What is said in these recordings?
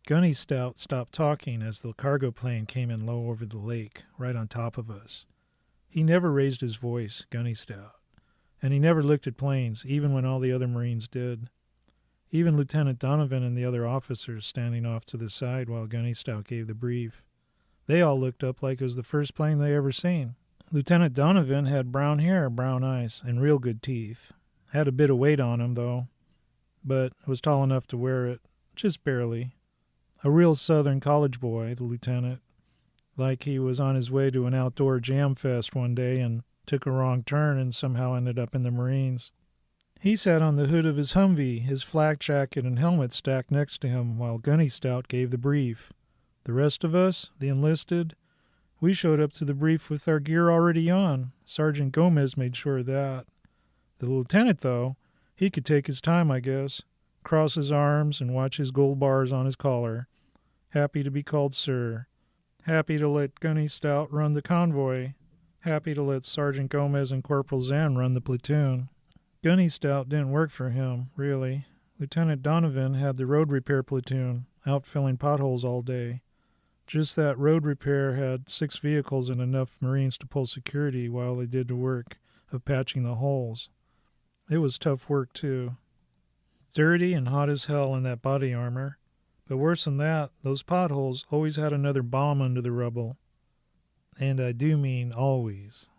Gunny Stout stopped talking as the cargo plane came in low over the lake, right on top of us. He never raised his voice, Gunny Stout, and he never looked at planes, even when all the other Marines did. Even Lieutenant Donovan and the other officers standing off to the side while Gunny Stout gave the brief. They all looked up like it was the first plane they ever seen. Lieutenant Donovan had brown hair, brown eyes, and real good teeth. Had a bit of weight on him, though, but was tall enough to wear it, just barely. A real Southern college boy, the lieutenant, like he was on his way to an outdoor jam fest one day and took a wrong turn and somehow ended up in the Marines. He sat on the hood of his Humvee, his flak jacket and helmet stacked next to him while Gunny Stout gave the brief. The rest of us, the enlisted, we showed up to the brief with our gear already on. Sergeant Gomez made sure of that. The lieutenant, though, he could take his time, I guess, cross his arms and watch his gold bars on his collar. Happy to be called sir. Happy to let Gunny Stout run the convoy. Happy to let Sergeant Gomez and Corporal Zan run the platoon. Gunny Stout didn't work for him, really. Lieutenant Donovan had the road repair platoon, out filling potholes all day. Just that road repair had 6 vehicles and enough Marines to pull security while they did the work of patching the holes. It was tough work, too. Dirty and hot as hell in that body armor. But worse than that, those potholes always had another bomb under the rubble. And I do mean always.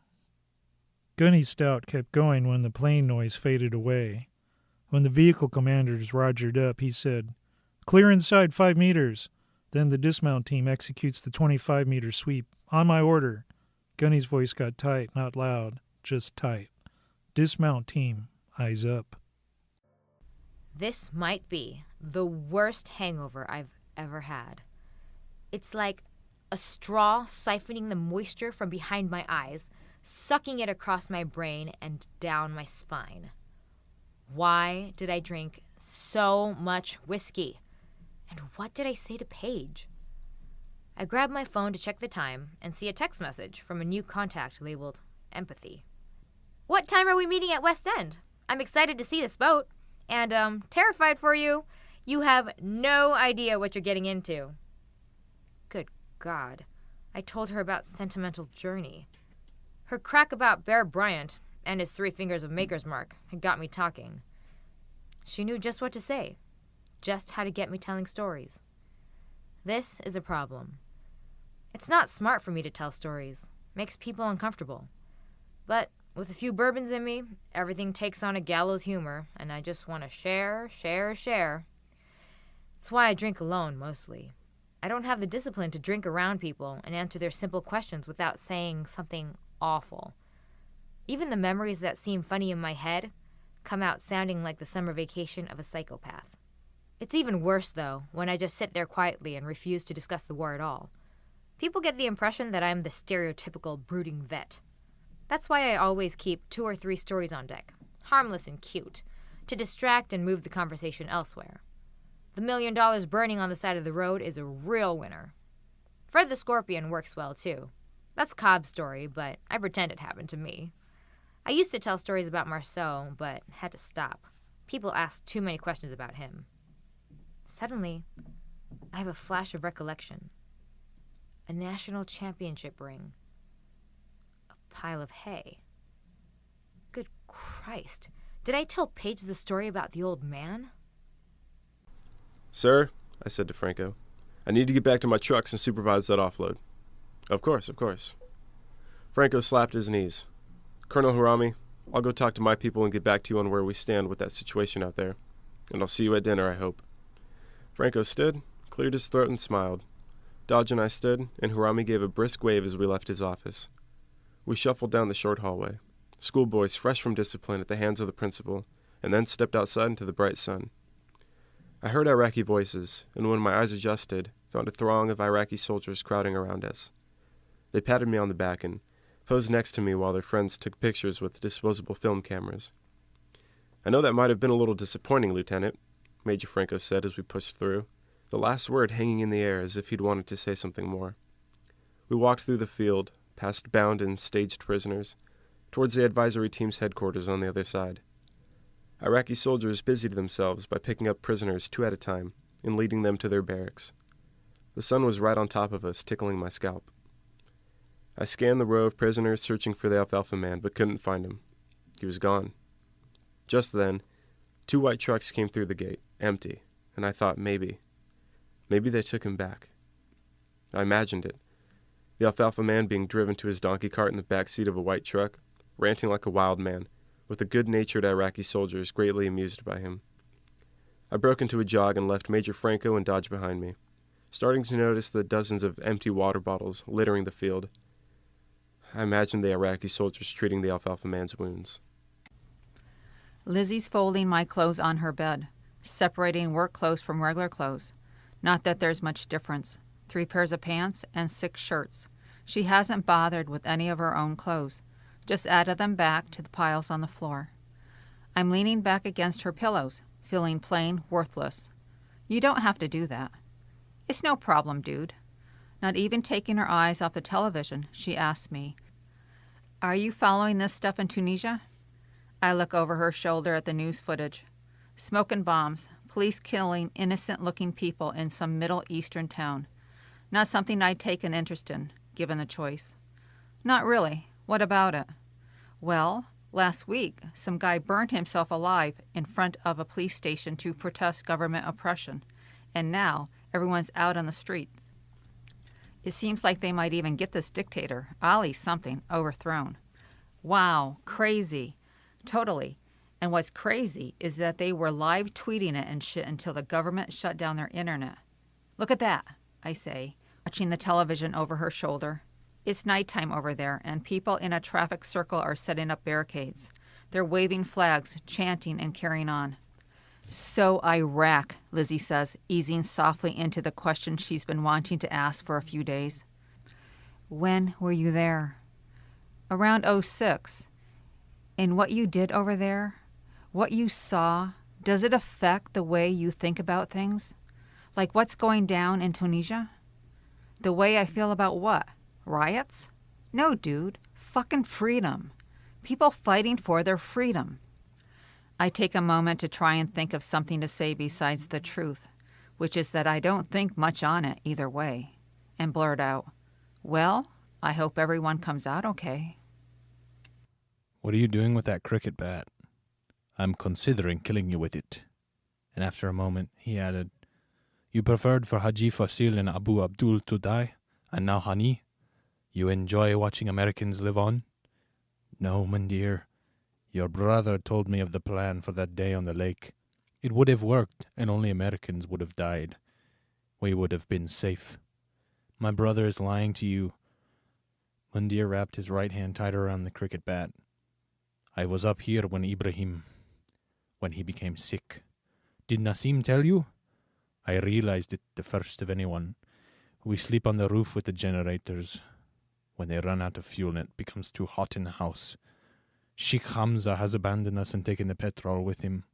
Gunny Stout kept going when the plane noise faded away. When the vehicle commanders rogered up, he said, "Clear inside 5 meters." Then the dismount team executes the 25-meter sweep. On my order. Gunny's voice got tight, not loud, just tight. Dismount team, eyes up. This might be the worst hangover I've ever had. It's like a straw siphoning the moisture from behind my eyes, sucking it across my brain and down my spine. Why did I drink so much whiskey? And what did I say to Paige? I grabbed my phone to check the time and see a text message from a new contact labeled Empathy. "What time are we meeting at West End? I'm excited to see this boat. And, terrified for you. You have no idea what you're getting into." Good God. I told her about Sentimental Journey. Her crack about Bear Bryant and his 3 fingers of Maker's Mark had got me talking. She knew just what to say. Just how to get me telling stories. This is a problem. It's not smart for me to tell stories. Makes people uncomfortable. But with a few bourbons in me, everything takes on a gallows humor, and I just want to share. It's why I drink alone, mostly. I don't have the discipline to drink around people and answer their simple questions without saying something awful. Even the memories that seem funny in my head come out sounding like the summer vacation of a psychopath. It's even worse, though, when I just sit there quietly and refuse to discuss the war at all. People get the impression that I'm the stereotypical brooding vet. That's why I always keep 2 or 3 stories on deck, harmless and cute, to distract and move the conversation elsewhere. The $1 million burning on the side of the road is a real winner. Fred the Scorpion works well, too. That's Cobb's story, but I pretend it happened to me. I used to tell stories about Marceau, but had to stop. People asked too many questions about him. Suddenly, I have a flash of recollection. A national championship ring. A pile of hay. Good Christ. Did I tell Paige the story about the old man? "Sir," I said to Franco, "I need to get back to my trucks and supervise that offload." Of course. Franco slapped his knees. "Colonel Harami, I'll go talk to my people and get back to you on where we stand with that situation out there. And I'll see you at dinner, I hope." Franco stood, cleared his throat, and smiled. Dodge and I stood, and Harami gave a brisk wave as we left his office. We shuffled down the short hallway, schoolboys fresh from discipline at the hands of the principal, and then stepped outside into the bright sun. I heard Iraqi voices, and when my eyes adjusted, found a throng of Iraqi soldiers crowding around us. They patted me on the back and posed next to me while their friends took pictures with disposable film cameras. "I know that might have been a little disappointing, Lieutenant," Major Franco said as we pushed through, the last word hanging in the air as if he'd wanted to say something more. We walked through the field, past bound and staged prisoners, towards the advisory team's headquarters on the other side. Iraqi soldiers busied themselves by picking up prisoners 2 at a time and leading them to their barracks. The sun was right on top of us, tickling my scalp. I scanned the row of prisoners searching for the alfalfa man, but couldn't find him. He was gone. Just then, 2 white trucks came through the gate, empty, and I thought maybe they took him back. I imagined it. The alfalfa man being driven to his donkey cart in the back seat of a white truck, ranting like a wild man, with the good-natured Iraqi soldiers greatly amused by him. I broke into a jog and left Major Franco and Dodge behind me, starting to notice the dozens of empty water bottles littering the field. I imagined the Iraqi soldiers treating the alfalfa man's wounds. Lizzie's folding my clothes on her bed, separating work clothes from regular clothes. Not that there's much difference. 3 pairs of pants and 6 shirts. She hasn't bothered with any of her own clothes, just added them back to the piles on the floor. I'm leaning back against her pillows, feeling plain worthless. You don't have to do that. It's no problem, dude. Not even taking her eyes off the television, she asks me, "Are you following this stuff in Tunisia?" I look over her shoulder at the news footage. Smoke and bombs, police killing innocent-looking people in some Middle Eastern town. Not something I'd take an interest in, given the choice. Not really. What about it? Well, last week, some guy burned himself alive in front of a police station to protest government oppression, and now everyone's out on the streets. It seems like they might even get this dictator, Ali something, overthrown. Wow, crazy. Totally. And what's crazy is that they were live tweeting it and shit until the government shut down their internet. Look at that, I say, watching the television over her shoulder. It's nighttime over there, and people in a traffic circle are setting up barricades. They're waving flags, chanting, and carrying on. So Iraq, Lizzie says, easing softly into the question she's been wanting to ask for a few days. When were you there? Around 06. And what you did over there, what you saw, does it affect the way you think about things? Like what's going down in Tunisia? The way I feel about what? Riots? No, dude. Fucking freedom. People fighting for their freedom. I take a moment to try and think of something to say besides the truth, which is that I don't think much on it either way, and blurt out, "Well, I hope everyone comes out okay." "What are you doing with that cricket bat?" "I'm considering killing you with it." And after a moment, he added, "You preferred for Haji Fasil and Abu Abdul to die, and now Hani? You enjoy watching Americans live on?" "No, my dear. Your brother told me of the plan for that day on the lake. It would have worked, and only Americans would have died. We would have been safe. My brother is lying to you." Mundir wrapped his right hand tighter around the cricket bat. "I was up here when he became sick. Did Nassim tell you? I realized it the first of anyone. We sleep on the roof with the generators. When they run out of fuel and it becomes too hot in the house, Sheikh Hamza has abandoned us and taken the petrol with him.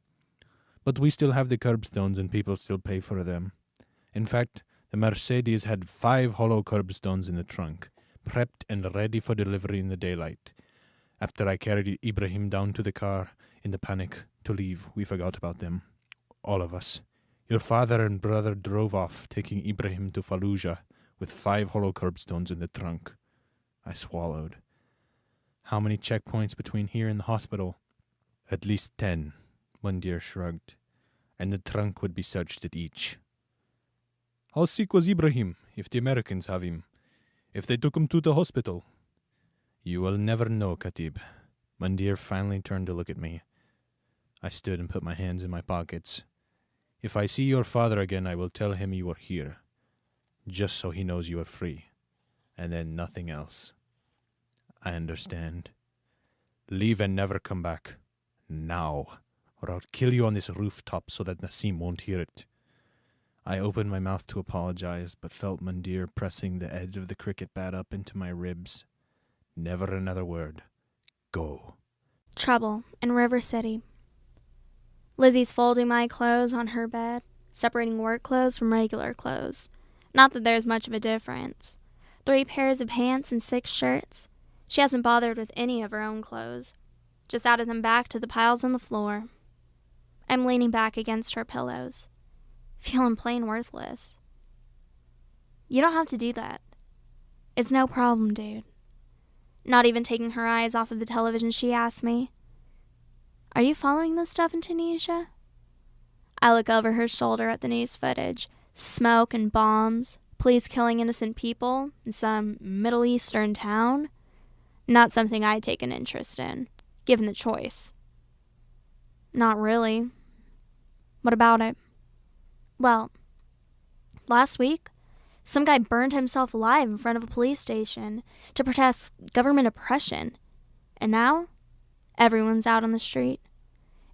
But we still have the curbstones and people still pay for them. In fact, the Mercedes had 5 hollow curbstones in the trunk, prepped and ready for delivery in the daylight. After I carried Ibrahim down to the car, in the panic to leave, we forgot about them. All of us. Your father and brother drove off, taking Ibrahim to Fallujah, with 5 hollow curbstones in the trunk." I swallowed. "How many checkpoints between here and the hospital?" "At least 10, Mundir shrugged. "And the trunk would be searched at each." "How sick was Ibrahim, if the Americans have him? If they took him to the hospital?" "You will never know, Khatib." Mundir finally turned to look at me. I stood and put my hands in my pockets. "If I see your father again, I will tell him you are here, just so he knows you are free, and then nothing else." "I understand. Leave and never come back. Now, or I'll kill you on this rooftop so that Nassim won't hear it." I opened my mouth to apologize, but felt Mundir pressing the edge of the cricket bat up into my ribs. "Never another word. Go." Trouble in River City. Lizzie's folding my clothes on her bed, separating work clothes from regular clothes. Not that there's much of a difference. 3 pairs of pants and 6 shirts. She hasn't bothered with any of her own clothes. Just added them back to the piles on the floor. I'm leaning back against her pillows, feeling plain worthless. You don't have to do that. It's no problem, dude. Not even taking her eyes off of the television, she asked me, "Are you following this stuff in Tunisia?" I look over her shoulder at the news footage. Smoke and bombs, police killing innocent people in some Middle Eastern town. Not something I'd take an interest in, given the choice. Not really. What about it? Well, last week, some guy burned himself alive in front of a police station to protest government oppression. And now, everyone's out on the street.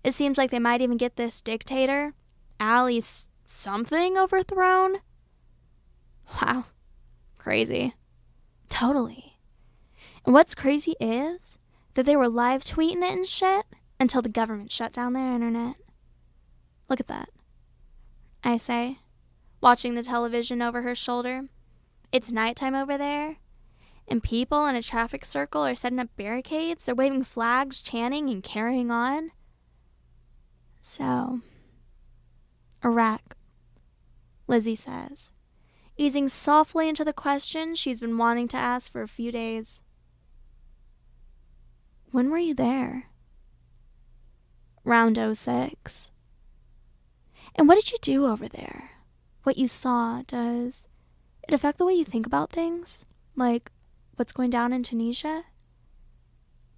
It seems like they might even get this dictator, Ali something, overthrown. Wow. Crazy. Totally. And what's crazy is that they were live tweeting it and shit until the government shut down their internet. Look at that, I say, watching the television over her shoulder. It's nighttime over there, and people in a traffic circle are setting up barricades. They're waving flags, chanting, and carrying on. So, Iraq, Lizzie says, easing softly into the question she's been wanting to ask for a few days. When were you there? Round 06. And what did you do over there? What you saw, does it affect the way you think about things? Like, what's going down in Tunisia?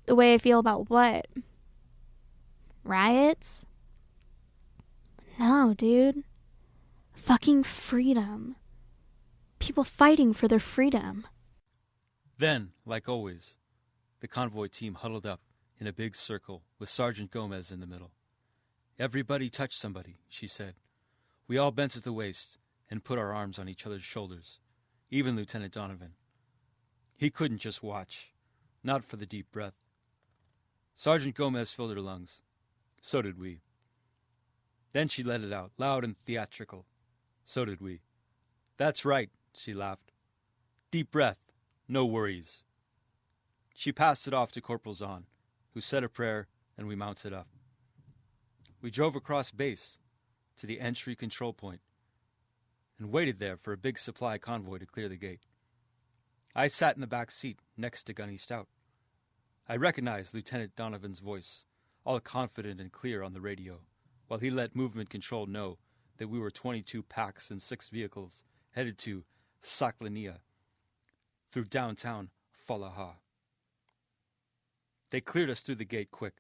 The way I feel about what? Riots? No, dude. Fucking freedom. People fighting for their freedom. Then, like always, the convoy team huddled up in a big circle with Sergeant Gomez in the middle. Everybody touched somebody, she said. We all bent at the waist and put our arms on each other's shoulders, even Lieutenant Donovan. He couldn't just watch, not for the deep breath. Sergeant Gomez filled her lungs. So did we. Then she let it out, loud and theatrical. So did we. That's right, she laughed. Deep breath, no worries. She passed it off to Corporal Zahn, who said a prayer, and we mounted up. We drove across base to the entry control point and waited there for a big supply convoy to clear the gate. I sat in the back seat next to Gunny Stout. I recognized Lieutenant Donovan's voice, all confident and clear on the radio, while he let movement control know that we were 22 packs and 6 vehicles headed to Saklania through downtown Falaha. They cleared us through the gate quick,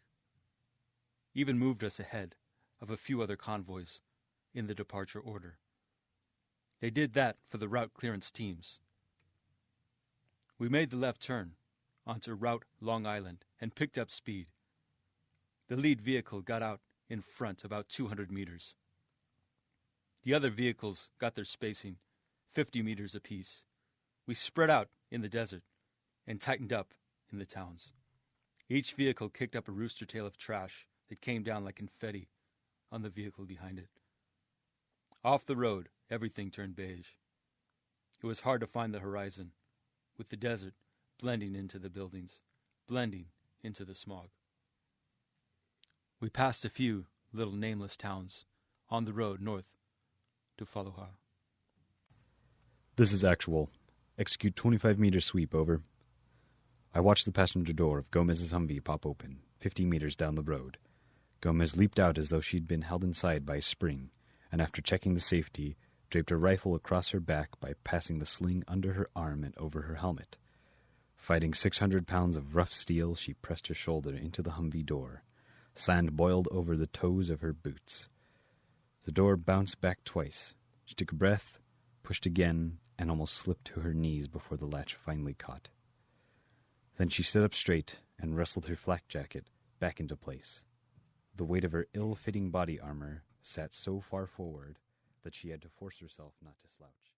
even moved us ahead of a few other convoys in the departure order. They did that for the route clearance teams. We made the left turn onto Route Long Island and picked up speed. The lead vehicle got out in front about 200 meters. The other vehicles got their spacing, 50 meters apiece. We spread out in the desert and tightened up in the towns. Each vehicle kicked up a rooster tail of trash that came down like confetti on the vehicle behind it. Off the road, everything turned beige. It was hard to find the horizon, with the desert blending into the buildings, blending into the smog. We passed a few little nameless towns on the road north to Fallujah. This is actual. Execute 25-meter sweep, over. I watched the passenger door of Gomez's Humvee pop open, 50 meters down the road. Gomez leaped out as though she'd been held inside by a spring, and after checking the safety, draped a rifle across her back by passing the sling under her arm and over her helmet. Fighting 600 pounds of rough steel, she pressed her shoulder into the Humvee door. Sand boiled over the toes of her boots. The door bounced back twice. She took a breath, pushed again, and almost slipped to her knees before the latch finally caught. Then she stood up straight and wrestled her flak jacket back into place. The weight of her ill-fitting body armor sat so far forward that she had to force herself not to slouch.